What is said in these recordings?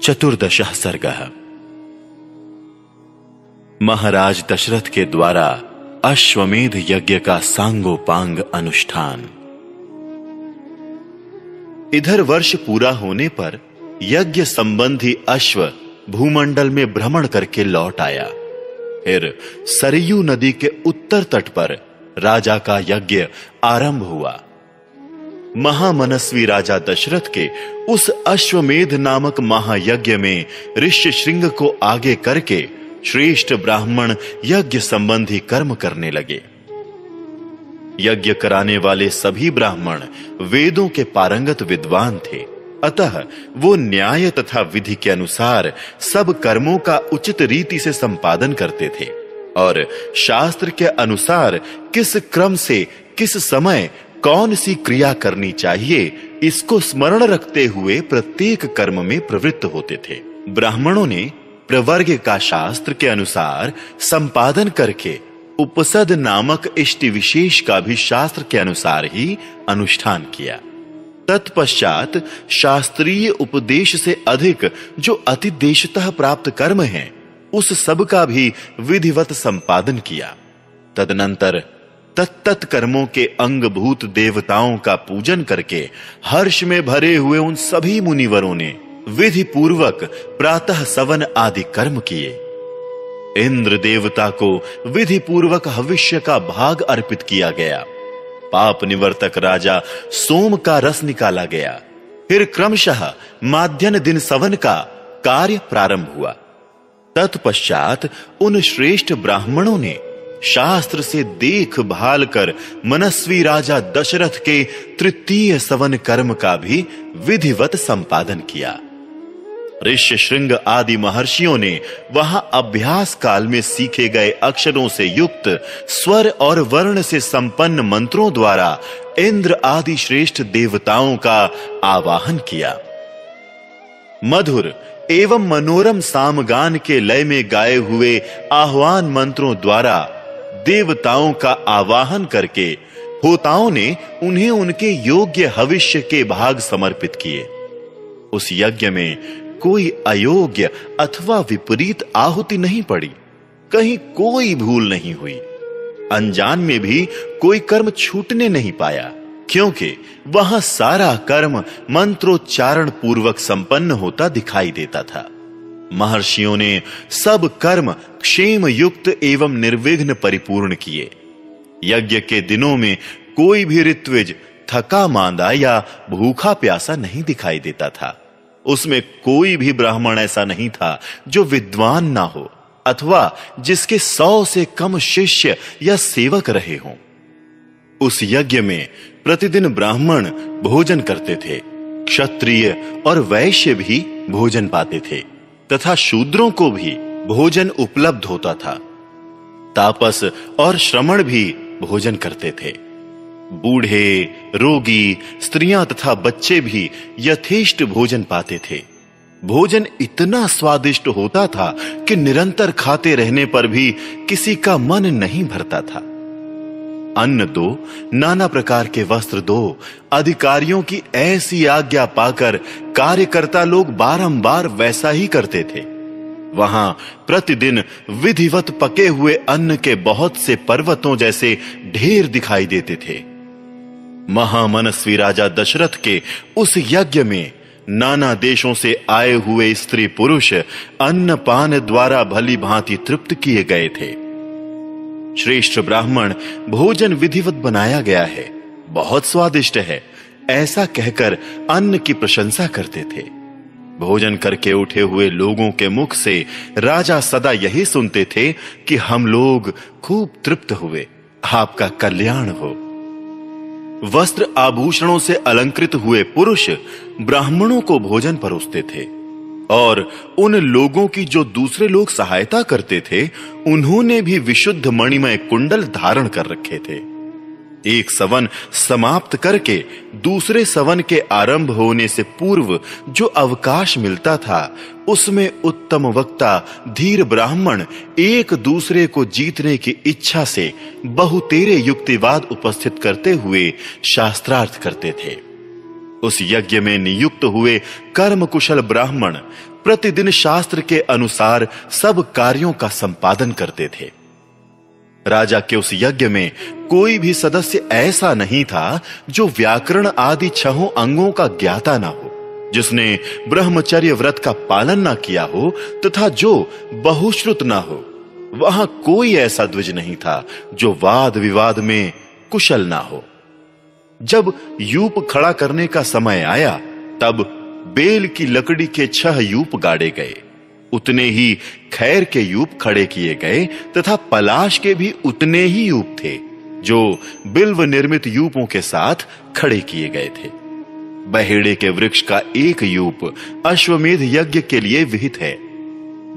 चतुर्दशः सर्गः। महाराज दशरथ के द्वारा अश्वमेध यज्ञ का सांगोपांग अनुष्ठान। इधर वर्ष पूरा होने पर यज्ञ संबंधी अश्व भूमंडल में भ्रमण करके लौट आया। फिर सरयू नदी के उत्तर तट पर राजा का यज्ञ आरंभ हुआ। महामनस्वी राजा दशरथ के उस अश्वमेध नामक महायज्ञ में ऋष्यशृंग को आगे करके श्रेष्ठ ब्राह्मण यज्ञ संबंधी कर्म करने लगे। यज्ञ कराने वाले सभी ब्राह्मण वेदों के पारंगत विद्वान थे, अतः वो न्याय तथा विधि के अनुसार सब कर्मों का उचित रीति से संपादन करते थे और शास्त्र के अनुसार किस क्रम से किस समय कौन सी क्रिया करनी चाहिए इसको स्मरण रखते हुए प्रत्येक कर्म में प्रवृत्त होते थे। ब्राह्मणों ने प्रवर्ग का शास्त्र के अनुसार संपादन करके उपसद नामक इष्टि विशेष का भी शास्त्र के अनुसार ही अनुष्ठान किया। तत्पश्चात शास्त्रीय उपदेश से अधिक जो अतिदेशतः प्राप्त कर्म हैं, उस सब का भी विधिवत संपादन किया। तदनंतर तत्त कर्मों के अंगभूत देवताओं का पूजन करके हर्ष में भरे हुए उन सभी मुनिवरों ने विधि पूर्वक प्रातः सवन आदि कर्म किए। इंद्र देवता को विधि पूर्वक हविष्य का भाग अर्पित किया गया। पाप निवर्तक राजा सोम का रस निकाला गया। फिर क्रमशः माध्यन दिन सवन का कार्य प्रारंभ हुआ। तत्पश्चात उन श्रेष्ठ ब्राह्मणों ने शास्त्र से देखभाल कर मनस्वी राजा दशरथ के तृतीय सवन कर्म का भी विधिवत संपादन किया। ऋष्यशृंग आदि महर्षियों ने वहां अभ्यास काल में सीखे गए अक्षरों से युक्त स्वर और वर्ण से संपन्न मंत्रों द्वारा इंद्र आदि श्रेष्ठ देवताओं का आवाहन किया। मधुर एवं मनोरम सामगान के लय में गाए हुए आह्वान मंत्रों द्वारा देवताओं का आवाहन करके होताओं ने उन्हें उनके योग्य हविष्य के भाग समर्पित किए। उस यज्ञ में कोई अयोग्य अथवा विपरीत आहुति नहीं पड़ी, कहीं कोई भूल नहीं हुई। अनजान में भी कोई कर्म छूटने नहीं पाया, क्योंकि वहां सारा कर्म मंत्रोच्चारण पूर्वक संपन्न होता दिखाई देता था। महर्षियों ने सब कर्म क्षेम युक्त एवं निर्विघ्न परिपूर्ण किए। यज्ञ के दिनों में कोई भी ऋत्विज थका मांदा या भूखा प्यासा नहीं दिखाई देता था। उसमें कोई भी ब्राह्मण ऐसा नहीं था जो विद्वान ना हो अथवा जिसके 100 से कम शिष्य या सेवक रहे हों। उस यज्ञ में प्रतिदिन ब्राह्मण भोजन करते थे, क्षत्रिय और वैश्य भी भोजन पाते थे तथा शूद्रों को भी भोजन उपलब्ध होता था। तापस और श्रमण भी भोजन करते थे। बूढ़े, रोगी, स्त्रियां तथा बच्चे भी यथेष्ट भोजन पाते थे। भोजन इतना स्वादिष्ट होता था कि निरंतर खाते रहने पर भी किसी का मन नहीं भरता था। अन्न दो, नाना प्रकार के वस्त्र दो, अधिकारियों की ऐसी आज्ञा पाकर कार्यकर्ता लोग बारंबार वैसा ही करते थे। वहां प्रतिदिन विधिवत पके हुए अन्न के बहुत से पर्वतों जैसे ढेर दिखाई देते थे। महामनस्वी राजा दशरथ के उस यज्ञ में नाना देशों से आए हुए स्त्री पुरुष अन्न पान द्वारा भली भांति तृप्त किए गए थे। श्रेष्ठ ब्राह्मण भोजन विधिवत बनाया गया है, बहुत स्वादिष्ट है, ऐसा कहकर अन्न की प्रशंसा करते थे। भोजन करके उठे हुए लोगों के मुख से राजा सदा यही सुनते थे कि हम लोग खूब तृप्त हुए, आपका कल्याण हो। वस्त्र आभूषणों से अलंकृत हुए पुरुष ब्राह्मणों को भोजन परोसते थे और उन लोगों की जो दूसरे लोग सहायता करते थे, उन्होंने भी विशुद्ध मणिमय कुंडल धारण कर रखे थे। एक सवन समाप्त करके दूसरे सवन के आरंभ होने से पूर्व जो अवकाश मिलता था, उसमें उत्तम वक्ता धीर ब्राह्मण एक दूसरे को जीतने की इच्छा से बहुतेरे युक्तिवाद उपस्थित करते हुए शास्त्रार्थ करते थे। उस यज्ञ में नियुक्त हुए कर्म कुशल ब्राह्मण प्रतिदिन शास्त्र के अनुसार सब कार्यों का संपादन करते थे। राजा के उस यज्ञ में कोई भी सदस्य ऐसा नहीं था जो व्याकरण आदि 6 अंगों का ज्ञाता ना हो, जिसने ब्रह्मचर्य व्रत का पालन ना किया हो तथा जो बहुश्रुत ना हो। वहां कोई ऐसा द्विज नहीं था जो वाद विवाद में कुशल ना हो। जब यूप खड़ा करने का समय आया तब बेल की लकड़ी के 6 यूप गाड़े गए, उतने ही खैर के यूप खड़े किए गए तथा पलाश के भी उतने ही यूप थे जो बिल्व निर्मित यूपों के साथ खड़े किए गए थे। बहेड़े के वृक्ष का एक यूप अश्वमेध यज्ञ के लिए विहित है।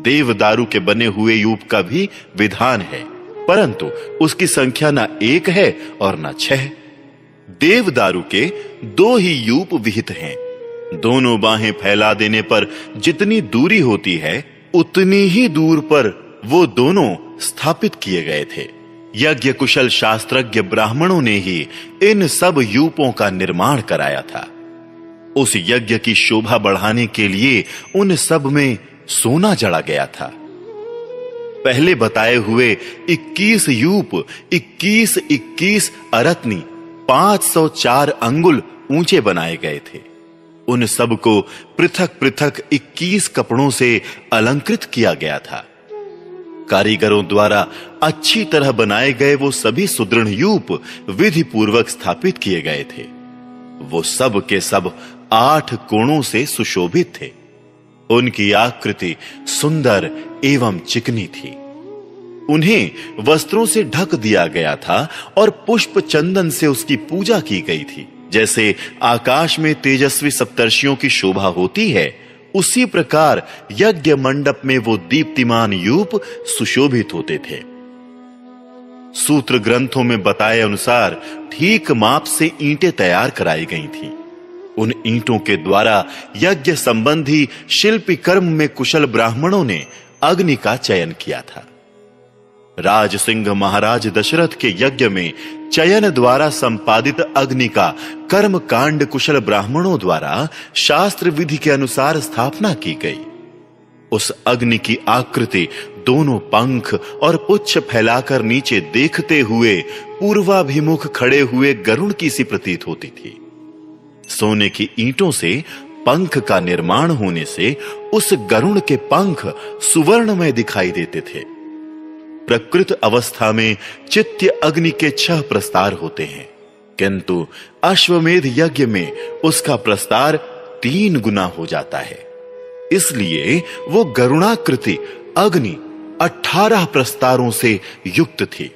देवदारू के बने हुए यूप का भी विधान है, परंतु उसकी संख्या ना 1 है और ना 6। देवदारू के 2 ही यूप विहित हैं। दोनों बाहें फैला देने पर जितनी दूरी होती है उतनी ही दूर पर वो दोनों स्थापित किए गए थे। यज्ञ कुशल शास्त्रज्ञ ब्राह्मणों ने ही इन सब यूपों का निर्माण कराया था। उस यज्ञ की शोभा बढ़ाने के लिए उन सब में सोना जड़ा गया था। पहले बताए हुए 21 यूप 21 अरत्नी 504 अंगुल ऊंचे बनाए गए थे। उन सब को पृथक पृथक 21 कपड़ों से अलंकृत किया गया था। कारीगरों द्वारा अच्छी तरह बनाए गए वो सभी सुदृढ़ यूप विधि पूर्वक स्थापित किए गए थे। वो सब के सब 8 कोणों से सुशोभित थे। उनकी आकृति सुंदर एवं चिकनी थी। उन्हें वस्त्रों से ढक दिया गया था और पुष्प चंदन से उसकी पूजा की गई थी। जैसे आकाश में तेजस्वी सप्तर्षियों की शोभा होती है, उसी प्रकार यज्ञ मंडप में वो दीप्तिमान यूप सुशोभित होते थे। सूत्र ग्रंथों में बताए अनुसार ठीक माप से ईंटें तैयार कराई गई थीं। उन ईंटों के द्वारा यज्ञ संबंधी शिल्पी कर्म में कुशल ब्राह्मणों ने अग्नि का चयन किया था। राज सिंह महाराज दशरथ के यज्ञ में चयन द्वारा संपादित अग्नि का कर्म कांड कुशल ब्राह्मणों द्वारा शास्त्र विधि के अनुसार स्थापना की गई। उस अग्नि की आकृति दोनों पंख और पुच्छ फैलाकर नीचे देखते हुए पूर्वाभिमुख खड़े हुए गरुड़ की सी प्रतीत होती थी। सोने की ईंटों से पंख का निर्माण होने से उस गरुड़ के पंख सुवर्णमय दिखाई देते थे। प्रकृत अवस्था में चित्य अग्नि के 6 प्रस्तार होते हैं, किंतु अश्वमेध यज्ञ में उसका प्रस्तार 3 गुना हो जाता है। इसलिए वो गरुणाकृति अग्नि 18 प्रस्तारों से युक्त थी।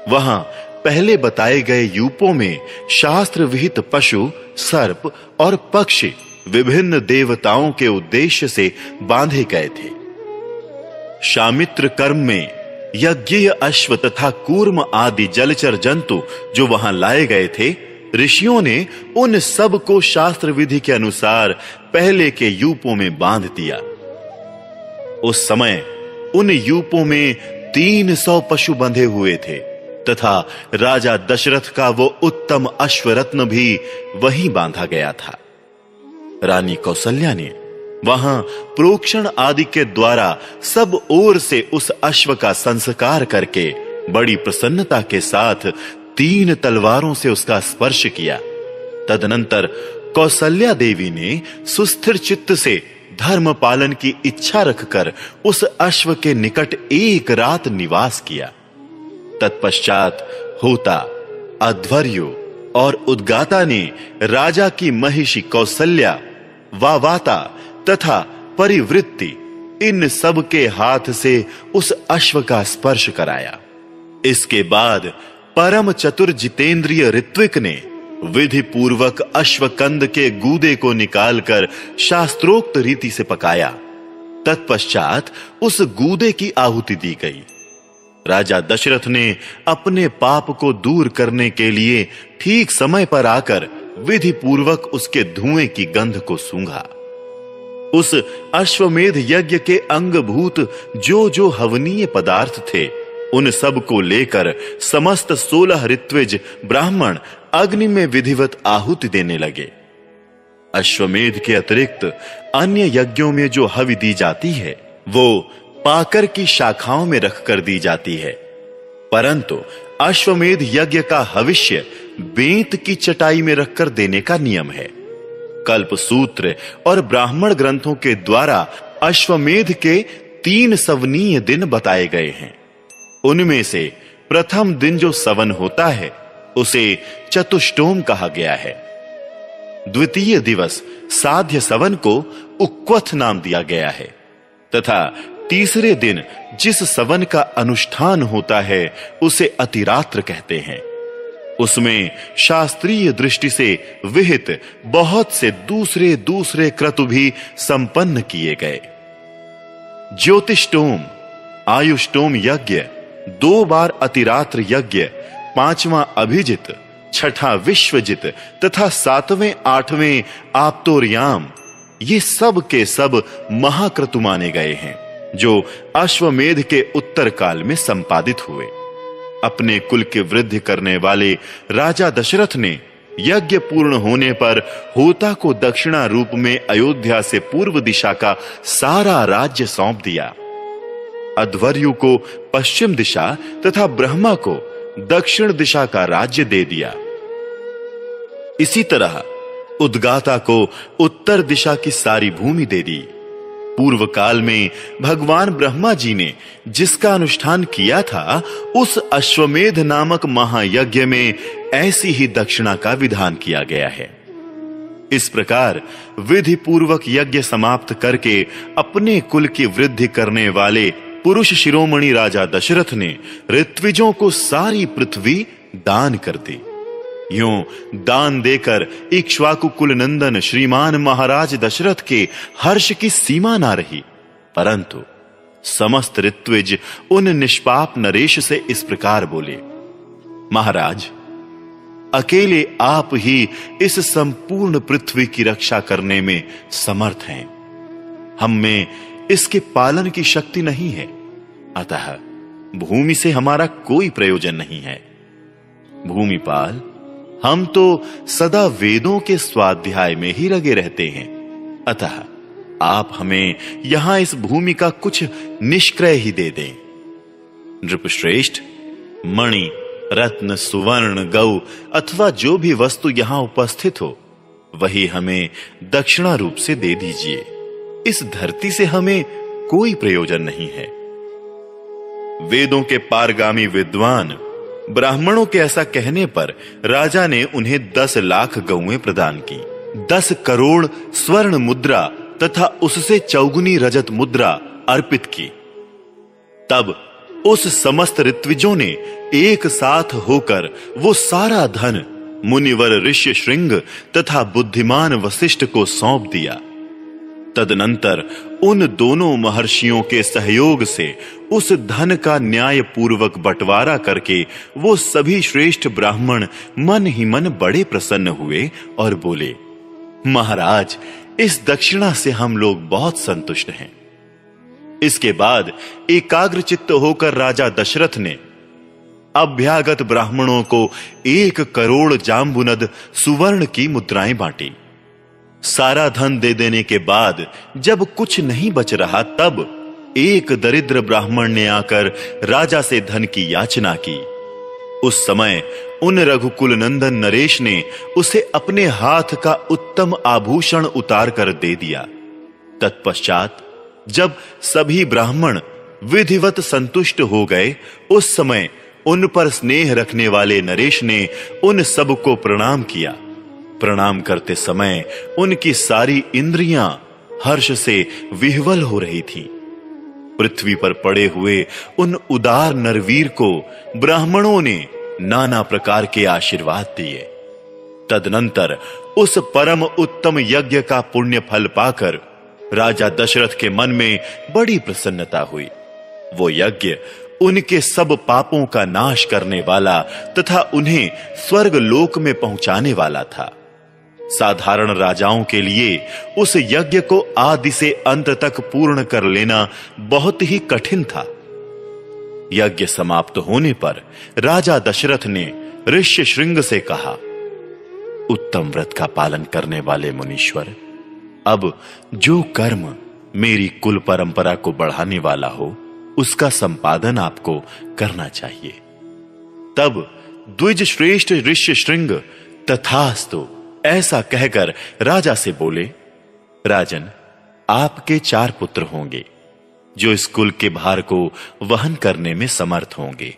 वहां पहले बताए गए यूपों में शास्त्र विहित पशु, सर्प और पक्षी विभिन्न देवताओं के उद्देश्य से बांधे गए थे। शामित्र कर्म में यज्ञीय अश्व तथा कूर्म आदि जलचर जंतु जो वहां लाए गए थे, ऋषियों ने उन सब को शास्त्र विधि के अनुसार पहले के यूपों में बांध दिया। उस समय उन यूपों में 300 पशु बंधे हुए थे तथा राजा दशरथ का वो उत्तम अश्वरत्न भी वहीं बांधा गया था। रानी कौसल्या ने वहां प्रोक्षण आदि के द्वारा सब ओर से उस अश्व का संस्कार करके बड़ी प्रसन्नता के साथ 3 तलवारों से उसका स्पर्श किया। तदनंतर कौसल्या देवी ने सुस्थिर चित्त से धर्म पालन की इच्छा रखकर उस अश्व के निकट 1 रात निवास किया। तत्पश्चात होता, अध्वर्यु और उद्गाता ने राजा की महिषी कौसल्या, वावाता तथा परिवृत्ति इन सब के हाथ से उस अश्व का स्पर्श कराया। इसके बाद परम चतुर जितेंद्रिय ऋत्विक ने विधि पूर्वक अश्वकंद के गूदे को निकालकर शास्त्रोक्त रीति से पकाया। तत्पश्चात उस गूदे की आहुति दी गई। राजा दशरथ ने अपने पाप को दूर करने के लिए ठीक समय पर आकर विधि पूर्वक उसके धुएं की गंध को सूंघा। उस अश्वमेध यज्ञ के अंगभूत जो जो हवनीय पदार्थ थे, उन सब को लेकर समस्त 16 ऋत्विज ब्राह्मण अग्नि में विधिवत आहुति देने लगे। अश्वमेध के अतिरिक्त अन्य यज्ञों में जो हवि दी जाती है वो पाकर की शाखाओं में रखकर दी जाती है, परंतु अश्वमेध यज्ञ का हविष्य बेंत की चटाई में रखकर देने का नियम है। कल्पसूत्र और ब्राह्मण ग्रंथों के द्वारा अश्वमेध के 3 सवनीय दिन बताए गए हैं। उनमें से प्रथम दिन जो सवन होता है उसे चतुष्टोम कहा गया है। द्वितीय दिवस साध्य सवन को उक्वथ नाम दिया गया है तथा तीसरे दिन जिस सवन का अनुष्ठान होता है उसे अतिरात्र कहते हैं। उसमें शास्त्रीय दृष्टि से विहित बहुत से दूसरे दूसरे क्रतु भी संपन्न किए गए। ज्योतिष्टोम, आयुष्टोम यज्ञ, 2 बार अतिरात्र यज्ञ, 5वां अभिजित, 6ठा विश्वजित तथा 7वें 8वें आप्तोर्याम, ये सब के सब महाक्रतु माने गए हैं जो अश्वमेध के उत्तर काल में संपादित हुए। अपने कुल की वृद्धि करने वाले राजा दशरथ ने यज्ञ पूर्ण होने पर होता को दक्षिणा रूप में अयोध्या से पूर्व दिशा का सारा राज्य सौंप दिया। अध्वर्यु को पश्चिम दिशा तथा ब्रह्मा को दक्षिण दिशा का राज्य दे दिया। इसी तरह उद्गाता को उत्तर दिशा की सारी भूमि दे दी। पूर्व काल में भगवान ब्रह्मा जी ने जिसका अनुष्ठान किया था उस अश्वमेध नामक महायज्ञ में ऐसी ही दक्षिणा का विधान किया गया है। इस प्रकार विधि पूर्वक यज्ञ समाप्त करके अपने कुल की वृद्धि करने वाले पुरुष शिरोमणि राजा दशरथ ने ऋत्विजों को सारी पृथ्वी दान कर दी। यूं दान देकर इक्ष्वाकु कुल नंदन श्रीमान महाराज दशरथ के हर्ष की सीमा ना रही, परंतु समस्त ऋत्विज उन निष्पाप नरेश से इस प्रकार बोले, महाराज, अकेले आप ही इस संपूर्ण पृथ्वी की रक्षा करने में समर्थ हैं। हम में इसके पालन की शक्ति नहीं है, अतः भूमि से हमारा कोई प्रयोजन नहीं है। भूमिपाल, हम तो सदा वेदों के स्वाध्याय में ही लगे रहते हैं, अतः आप हमें यहां इस भूमि का कुछ निष्क्रय ही दे दें। नृपश्रेष्ठ, मणि, रत्न, सुवर्ण, गौ अथवा जो भी वस्तु यहां उपस्थित हो वही हमें दक्षिणा रूप से दे दीजिए। इस धरती से हमें कोई प्रयोजन नहीं है। वेदों के पारगामी विद्वान ब्राह्मणों के ऐसा कहने पर राजा ने उन्हें 10 लाख गौएं प्रदान की, 10 करोड़ स्वर्ण मुद्रा तथा उससे चौगुनी रजत मुद्रा अर्पित की। तब उस समस्त ऋत्विजों ने एक साथ होकर वो सारा धन मुनिवर ऋष्य श्रृंग तथा बुद्धिमान वशिष्ठ को सौंप दिया। तदनंतर उन दोनों महर्षियों के सहयोग से उस धन का न्याय पूर्वक बंटवारा करके वो सभी श्रेष्ठ ब्राह्मण मन ही मन बड़े प्रसन्न हुए और बोले, महाराज, इस दक्षिणा से हम लोग बहुत संतुष्ट हैं। इसके बाद एकाग्र चित्त होकर राजा दशरथ ने अभ्यागत ब्राह्मणों को 1 करोड़ जाम्बुनद सुवर्ण की मुद्राएं बांटी। सारा धन दे देने के बाद जब कुछ नहीं बच रहा, तब एक दरिद्र ब्राह्मण ने आकर राजा से धन की याचना की। उस समय उन रघुकुल नंदन नरेश ने उसे अपने हाथ का उत्तम आभूषण उतार कर दे दिया। तत्पश्चात जब सभी ब्राह्मण विधिवत संतुष्ट हो गए, उस समय उन पर स्नेह रखने वाले नरेश ने उन सबको प्रणाम किया। प्रणाम करते समय उनकी सारी इंद्रियां हर्ष से विह्वल हो रही थीं। पृथ्वी पर पड़े हुए उन उदार नरवीर को ब्राह्मणों ने नाना प्रकार के आशीर्वाद दिए। तदनंतर उस परम उत्तम यज्ञ का पुण्य फल पाकर राजा दशरथ के मन में बड़ी प्रसन्नता हुई। वो यज्ञ उनके सब पापों का नाश करने वाला तथा उन्हें स्वर्ग लोक में पहुंचाने वाला था। साधारण राजाओं के लिए उस यज्ञ को आदि से अंत तक पूर्ण कर लेना बहुत ही कठिन था। यज्ञ समाप्त होने पर राजा दशरथ ने ऋष्य श्रृंग से कहा, उत्तम व्रत का पालन करने वाले मुनीश्वर, अब जो कर्म मेरी कुल परंपरा को बढ़ाने वाला हो, उसका संपादन आपको करना चाहिए। तब द्विज श्रेष्ठ ऋष्यशृंग तथास्तु ऐसा कहकर राजा से बोले, राजन, आपके 4 पुत्र होंगे जो इस कुल के भार को वहन करने में समर्थ होंगे।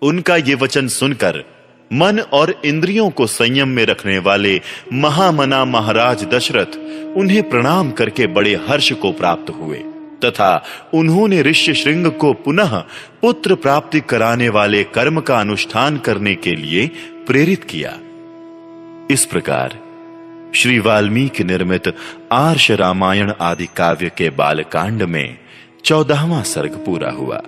उनका ये वचन सुनकर मन और इंद्रियों को संयम में रखने वाले महामना महाराज दशरथ उन्हें प्रणाम करके बड़े हर्ष को प्राप्त हुए तथा उन्होंने ऋष्यशृंग को पुनः पुत्र प्राप्ति कराने वाले कर्म का अनुष्ठान करने के लिए प्रेरित किया। इस प्रकार श्री वाल्मीकि निर्मित आर्ष रामायण आदि काव्य के बालकांड में 14वां सर्ग पूरा हुआ।